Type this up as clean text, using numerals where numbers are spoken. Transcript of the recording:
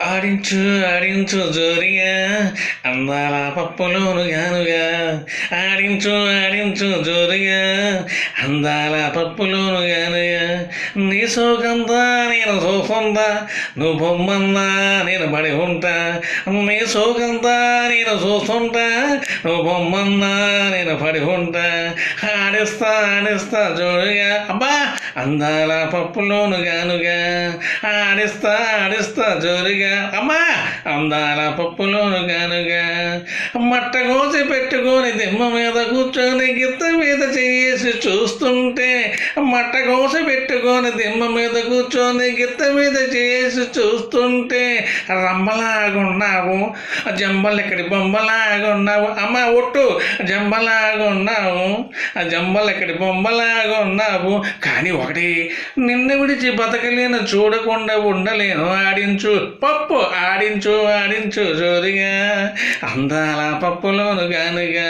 ఆడించు ఆడించు జోరిగా అందాల పప్పులోను గానుగా ఆడించు ఆడించు జోరిగా అందాల పప్పులోను గానుగా నీ సోకంతా నేను చూసుందా నువ్వు బొమ్మందా నేను పడి ఉంటా నీ సోకంతా నేను చూస్తుంటా నువ్వు బొమ్మందా నేను పడి ఉంటా ఆడిస్తా ఆడిస్తా జోరుగా అబ్బా అందాల పప్పులోను గానుగా ఆడిస్తా ఆడిస్తా జోరుగా అమ్మా అందాల పప్పులోను గానుగా మట్ట కోసి పెట్టుకొని దిమ్మ మీద కూర్చొని గిత్త మీద చేసి చూస్తుంటే మట్ట కోసి పెట్టుకొని దిమ్మ మీద కూర్చొని గిత్త మీద చేసి చూస్తుంటే రంబలాగున్నావు జంబలెక్కడి బొమ్మలాగున్నావు అమ్మ ఒట్టు జంబలాగున్నావు జంబలెక్కడి బొమ్మలాగున్నావు కానీ ఒకటి నిన్ను విడిచి బతకలేను చూడకుండా ఉండలేను ఆడించు పప్పు ఆడించు ఆడించు జోరుగా అందాల పప్పులోను గానుగా